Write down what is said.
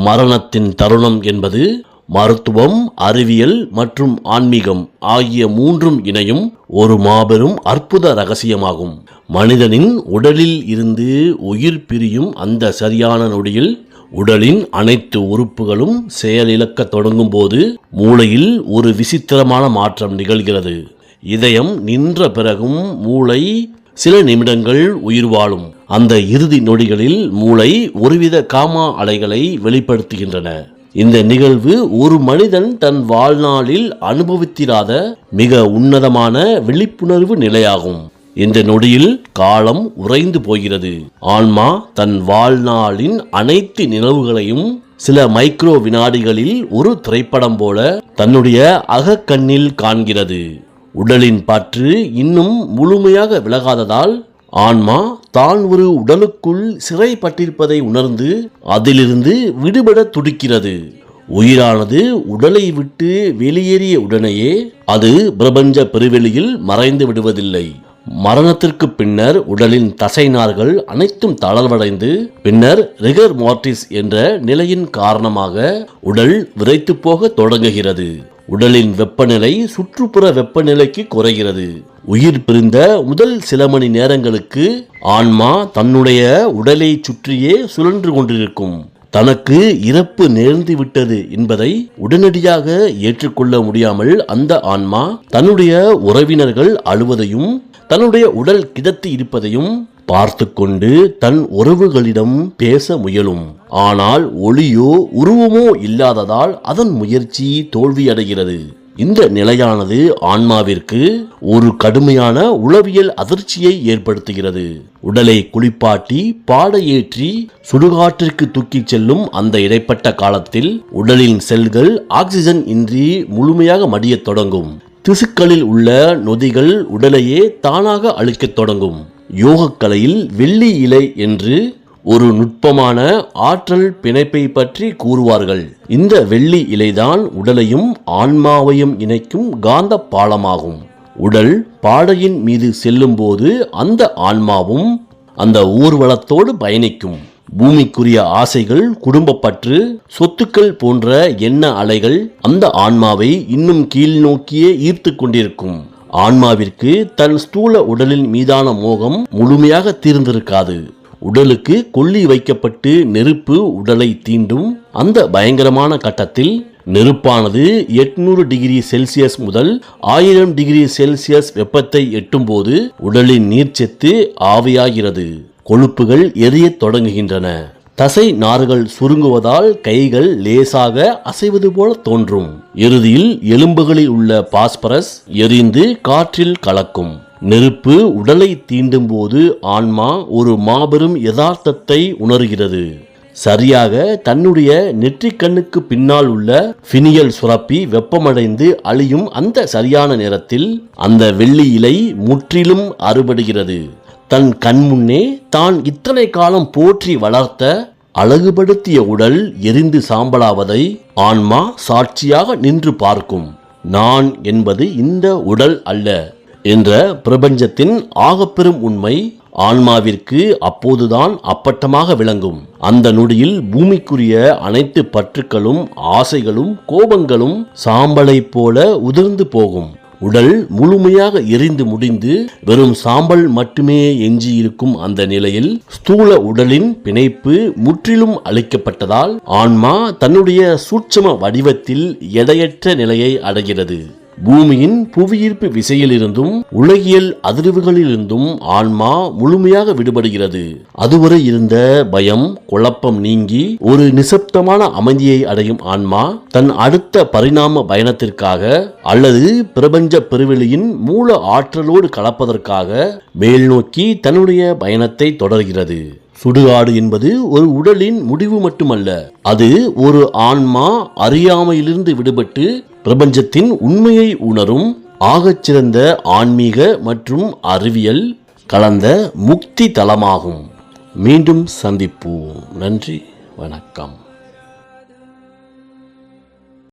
மரணத்தின் தருணம் என்பது மருத்துவம், அறிவியல் மற்றும் ஆன்மீகம் ஆகிய மூன்றும் இணையும் ஒரு மாபெரும் அற்புத ரகசியமாகும். மனிதனின் உடலில் இருந்து உயிர் பிரியும் அந்த சரியான நொடியில் உடலின் அனைத்து உறுப்புகளும் செயலிழக்க தொடங்கும் போது மூளையில் ஒரு விசித்திரமான மாற்றம் நிகழ்கிறது. இதயம் நின்ற பிறகும் மூளை சில நிமிடங்கள் உயிர் வாழும். அந்த இறுதி நொடிகளில் மூளை ஒருவித காமா அலைகளை வெளிப்படுத்துகின்றன. இந்த நிகழ்வு ஒரு மனிதன் தன் வாழ்நாளில் அனுபவித்திராத மிக உன்னதமான விழிப்புணர்வு நிலையாகும். இந்த நொடியில் காலம் உறைந்து போகிறது. ஆன்மா தன் வாழ்நாளின் அனைத்து நினைவுகளையும் சில மைக்ரோ வினாடிகளில் ஒரு திரைப்படம் போல தன்னுடைய அகக்கண்ணில் காண்கிறது. உடலின் பற்று இன்னும் முழுமையாக விலகாததால் ஆன்மா தான் ஒரு உடலுக்குள் சிறைப்பட்டிருப்பதை உணர்ந்து அதிலிருந்து விடுபட துடிக்கிறது. உயிரானது உடலை விட்டு வெளியேறிய உடனேயே அது பிரபஞ்ச பெருவெளியில் மறைந்து விடுவதில்லை. மரணத்திற்கு பின்னர் உடலின் தசைநார்கள் அனைத்தும் தளர்வடைந்து பின்னர் ரிகர் மார்டிஸ் என்ற நிலையின் காரணமாக உடல் விரைத்து போக தொடங்குகிறது. உடலின் வெப்பநிலை சுற்றுப்புற வெப்பநிலைக்கு குறைகிறது. உயிர் பிரிந்த முதல் சில மணி நேரங்களுக்கு ஆன்மா தன்னுடைய உடலை சுற்றியே சுழன்று கொண்டிருக்கும். தனக்கு இறப்பு நேர்ந்து விட்டது என்பதை உடனடியாக ஏற்றுக்கொள்ள முடியாமல் அந்த ஆன்மா தன்னுடைய உறவினர்கள் அழுவதையும் தன்னுடைய உடல் கிடத்தி இருப்பதையும் பார்த்து கொண்டு தன் உறவுகளிடம் பேச முயலும். ஆனால் ஒளியோ உருவமோ இல்லாததால் அதன் முயற்சி தோல்வியடைகிறது. இந்த நிலையானது ஆன்மாவிற்கு ஒரு கடுமையான உளவியல் அதிர்ச்சியை ஏற்படுத்துகிறது. உடலை குளிப்பாட்டி பாடையேற்றி சுடுகாட்டிற்கு தூக்கிச் செல்லும் அந்த இடைப்பட்ட காலத்தில் உடலின் செல்கள் ஆக்சிஜன் இன்றி முழுமையாக மடியத் தொடங்கும். திசுக்களில் உள்ள நொதிகள் உடலையே தானாக அழிக்கத் தொடங்கும். யோகக்கலையில் வெள்ளி இலை என்று ஒரு நுட்பமான ஆற்றல் பிணைப்பை பற்றி கூறுவார்கள். இந்த வெள்ளி இலைதான் உடலையும் ஆன்மாவையும் இணைக்கும் காந்த பாலமாகும். உடல் பாடையின் மீது செல்லும் போது அந்த ஆன்மாவும் அந்த ஊர்வலத்தோடு பயணிக்கும். பூமிக்குரிய ஆசைகள், குடும்பப்பற்று, சொத்துக்கள் போன்ற எண்ண அலைகள் அந்த ஆன்மாவை இன்னும் கீழ் நோக்கியே ஈர்த்து கொண்டிருக்கும். ஆன்மாவிற்கு தன் ஸ்தூல உடலின் மீதான மோகம் முழுமையாக தீர்ந்திருக்காது. உடலுக்கு கொல்லி வைக்கப்பட்டு நெருப்பு உடலை தீண்டும் அந்த பயங்கரமான கட்டத்தில் நெருப்பானது 800 டிகிரி செல்சியஸ் முதல் 1000 டிகிரி செல்சியஸ் வெப்பத்தை எட்டும் போது உடலின் நீர்ச்சத்து ஆவியாகிறது. கொழுப்புகள் எரியத் தொடங்குகின்றன. தசை நார்கள் சுருங்குவதால் கைகள் லேசாக அசைவது போல தோன்றும். இறுதியில் எலும்புகளில் உள்ள பாஸ்பரஸ் எரிந்து காற்றில் கலக்கும். நெருப்பு உடலை தீண்டும் போது ஆன்மா ஒரு மாபெரும் யதார்த்தத்தை உணர்கிறது. சரியாக தன்னுடைய நெற்றிக்கண்ணுக்கு பின்னால் உள்ள பினியல் சுரப்பி வெப்பமடைந்து அழியும் அந்த சரியான நேரத்தில் அந்த வெள்ளி இலை முற்றிலும் அறுபடுகிறது. தன் கண்முன்னே தான் இத்தனை காலம் போற்றி வளர்த்த அழகுபடுத்திய உடல் எரிந்து சாம்பலாவதை ஆன்மா சாட்சியாக நின்று பார்க்கும். நான் என்பது இந்த உடல் அல்ல என்ற பிரபஞ்சத்தின் ஆகப்பெரும் உண்மை ஆன்மாவிற்கு அப்போதுதான் அப்பட்டமாக விளங்கும். அந்த நொடியில் பூமிக்குரிய அனைத்து பற்றுக்களும் ஆசைகளும் கோபங்களும் சாம்பலை போல உதிர்ந்து போகும். உடல் முழுமையாக எரிந்து முடிந்து வெறும் சாம்பல் மட்டுமே எஞ்சி இருக்கும் அந்த நிலையில் ஸ்தூல உடலின் பிணைப்பு முற்றிலும் அழிக்கப்பட்டதால் ஆன்மா தன்னுடைய சூட்சும வடிவத்தில் எடையற்ற நிலையை அடைகிறது. பூமியின் புவியீர்ப்பு விசையிலிருந்தும் உலகியல் அதிர்வுகளிலிருந்தும் ஆன்மா முழுமையாக விடுபடுகிறது. அதுவரை இருந்த பயம், குழப்பம் நீங்கி ஒரு நிசப்தமான அமைதியை அடையும் ஆன்மா தன் அடுத்த பரிணாம பயணத்திற்காக அல்லது பிரபஞ்ச பெருவெளியின் மூல ஆற்றலோடு கலப்பதற்காக மேல் நோக்கி தன்னுடைய பயணத்தை தொடர்கிறது. சுடுகாடு என்பது ஒரு உடலின் முடிவு மட்டுமல்ல, அது ஒரு ஆன்மா அறியாமையிலிருந்து விடுபட்டு பிரபஞ்சத்தின் உண்மையை உணரும் ஆகச்சிறந்த ஆன்மீக மற்றும் அறிவியல் கலந்த முக்தி தலமாகும். மீண்டும் சந்திப்போம். நன்றி, வணக்கம்.